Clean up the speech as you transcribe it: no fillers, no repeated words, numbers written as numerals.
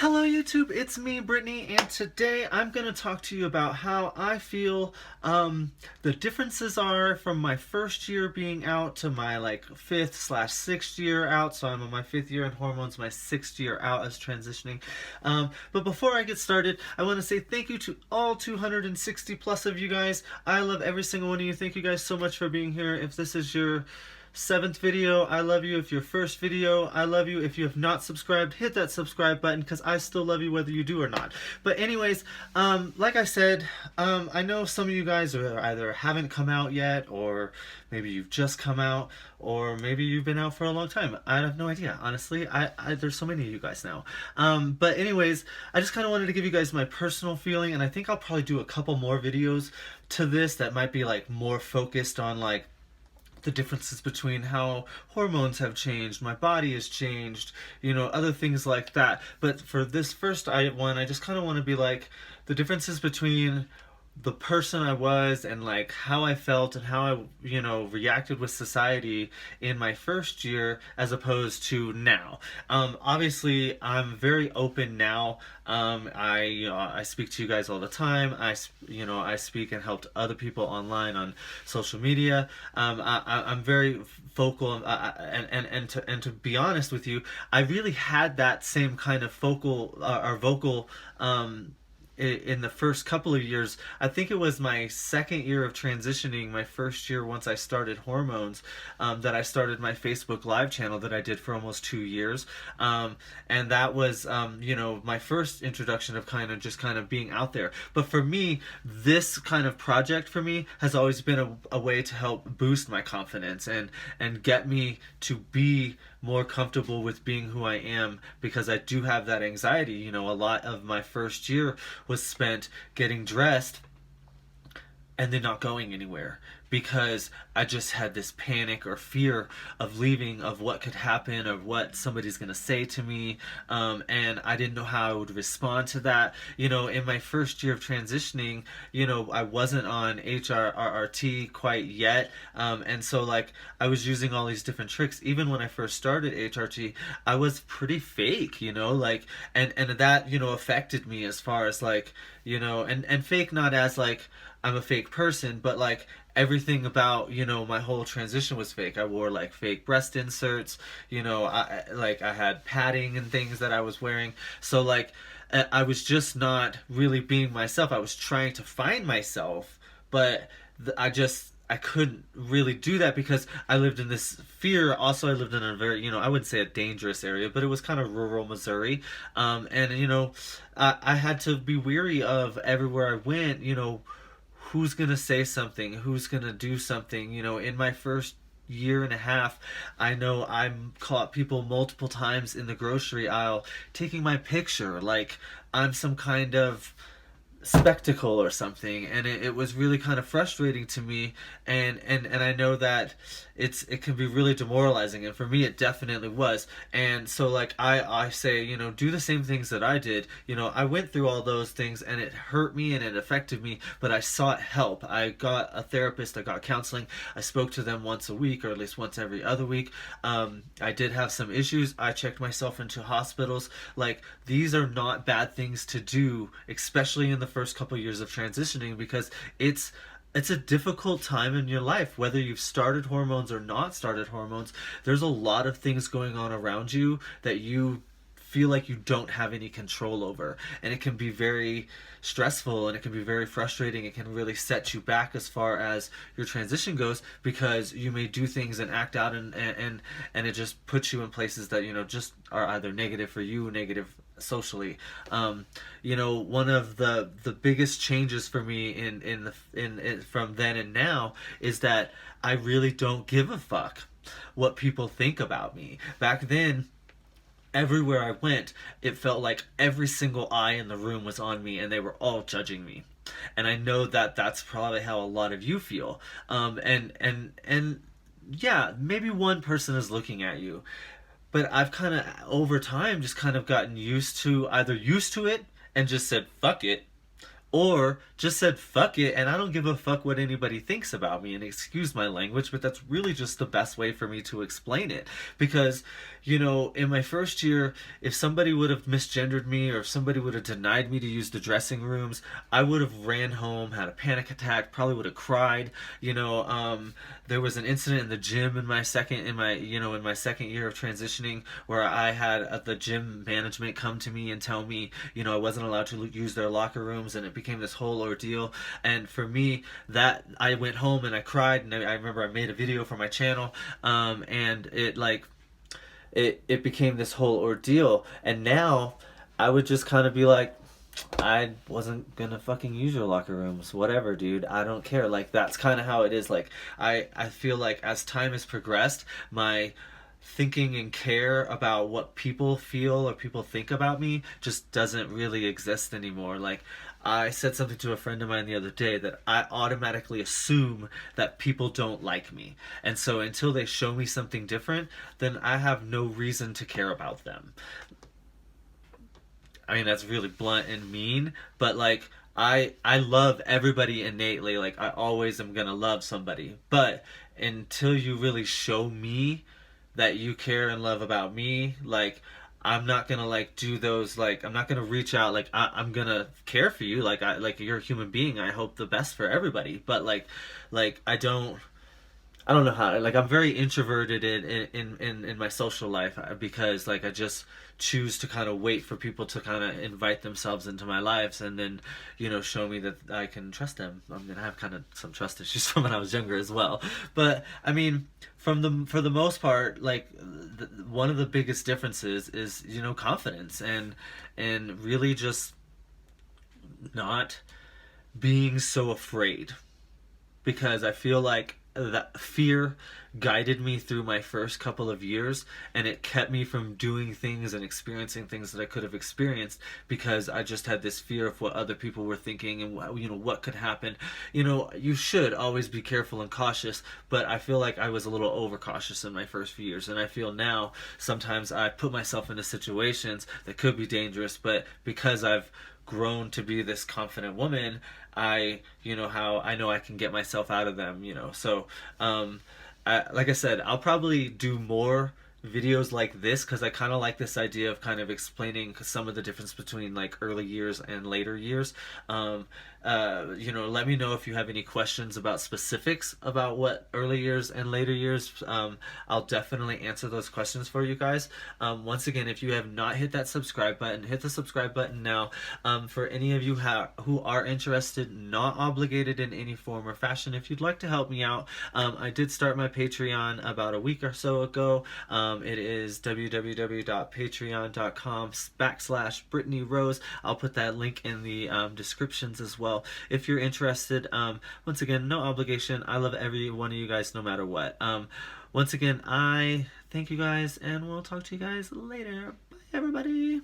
Hello YouTube, it's me Brittany, and today I'm going to talk to you about how I feel the differences are from my first year being out to my fifth/sixth year out. So I'm on my fifth year in hormones, my sixth year out as transitioning. But before I get started, I want to say thank you to all 260 plus of you guys. I love every single one of you. Thank you guys so much for being here. If this is your seventh video, I love you. If your first video, I love you. If you have not subscribed, hit that subscribe button because I still love you whether you do or not. But anyways, like I said, I know some of you guys are either haven't come out yet, or maybe you've just come out, or maybe you've been out for a long time. I have no idea, honestly. There's so many of you guys now. But anyways, I just kind of wanted to give you guys my personal feeling, and I think I'll probably do a couple more videos to this that might be more focused on the differences between how hormones have changed, my body has changed, other things like that. But for this first one, I just kind of want to be the differences between the person I was and how I felt and how I reacted with society in my first year as opposed to now. Obviously I'm very open now. I speak to you guys all the time. I speak and helped other people online on social media. I'm very vocal, and to be honest with you, I really had that same kind of vocal in the first couple of years. I think it was my second year of transitioning, my first year once I started hormones, that I started my Facebook live channel that I did for almost 2 years. And that was, my first introduction of kind of being out there. But for me, this kind of project for me has always been a way to help boost my confidence and get me to be more comfortable with being who I am, because I do have that anxiety. A lot of my first year was spent getting dressed and then not going anywhere because I just had this panic or fear of leaving, of what could happen, of what somebody's gonna say to me, and I didn't know how I would respond to that. In my first year of transitioning, I wasn't on HRRT quite yet, and so I was using all these different tricks. Even when I first started HRT, I was pretty fake, and that affected me as far as and fake not as I'm a fake person, but everything about my whole transition was fake. I wore fake breast inserts, I had padding and things that I was wearing. So I was just not really being myself. I was trying to find myself, but I couldn't really do that because I lived in this fear. Also, I lived in a very, I wouldn't say a dangerous area, but it was kind of rural Missouri. And I had to be weary of everywhere I went, who's gonna say something, who's gonna do something. In my first year and a half, I know I caught people multiple times in the grocery aisle taking my picture like I'm some kind of spectacle or something, and it was really kind of frustrating to me, and I know that it can be really demoralizing, and for me it definitely was. And so I say, do the same things that I did. I went through all those things and it hurt me and it affected me, but I sought help. I got a therapist, I got counseling, I spoke to them once a week or at least once every other week. I did have some issues, I checked myself into hospitals. These are not bad things to do, especially in the first couple years of transitioning, because it's a difficult time in your life, whether you've started hormones or not started hormones. There's a lot of things going on around you that you feel like you don't have any control over, and it can be very stressful and it can be very frustrating. It can really set you back as far as your transition goes, because you may do things and act out and it just puts you in places that just are either negative for you, negative socially. One of the biggest changes for me in from then and now is that I really don't give a fuck what people think about me. Back then, everywhere I went, it felt like every single eye in the room was on me and they were all judging me. And I know that that's probably how a lot of you feel. And yeah, maybe one person is looking at you, but I've kind of over time just kind of gotten used to it and just said fuck it, or just said fuck it and I don't give a fuck what anybody thinks about me. And excuse my language, but that's really just the best way for me to explain it, because in my first year, if somebody would have misgendered me or if somebody would have denied me to use the dressing rooms, I would have ran home, had a panic attack, probably would have cried. There was an incident in the gym in my second year of transitioning where I had the gym management come to me and tell me, I wasn't allowed to use their locker rooms, and it became this whole ordeal. And for me, that I went home and I cried, and I remember I made a video for my channel, and it became this whole ordeal. And now I would just kind of be like, I wasn't gonna fucking use your locker rooms, whatever, dude, I don't care. Like, that's kind of how it is. Like, I feel like as time has progressed, my thinking and care about what people feel or people think about me just doesn't really exist anymore. Like, I said something to a friend of mine the other day that I automatically assume that people don't like me. And so until they show me something different, then I have no reason to care about them. I mean, that's really blunt and mean, but like, I love everybody innately. Like, I always am gonna love somebody. But until you really show me that you care and love about me, like, I'm not gonna like do those, like, I'm not gonna reach out. Like, I'm gonna care for you, like you're a human being. I hope the best for everybody. But like I don't know how. Like, I'm very introverted in my social life, because like I just choose to kind of wait for people to kind of invite themselves into my lives, and then show me that I can trust them. I'm gonna have kind of some trust issues from when I was younger as well. But I mean, for the most part, like, one of the biggest differences is confidence, and really just not being so afraid, because I feel like that fear guided me through my first couple of years, and it kept me from doing things and experiencing things that I could have experienced, because I just had this fear of what other people were thinking and what could happen. You should always be careful and cautious, but I feel like I was a little overcautious in my first few years, and I feel now sometimes I put myself into situations that could be dangerous, but because I've grown to be this confident woman, how I know I can get myself out of them. So like I said, I'll probably do more videos like this, because I kind of like this idea of kind of explaining some of the difference between like early years and later years. Let me know if you have any questions about specifics about what early years and later years. I'll definitely answer those questions for you guys. Once again, if you have not hit that subscribe button, hit the subscribe button now. For any of you who are interested, not obligated in any form or fashion, if you'd like to help me out, I did start my Patreon about a week or so ago. It is www.patreon.com/Brittany Rose. I'll put that link in the descriptions as well if you're interested. Once again, no obligation. I love every one of you guys no matter what. Once again, I thank you guys, and we'll talk to you guys later. Bye, everybody.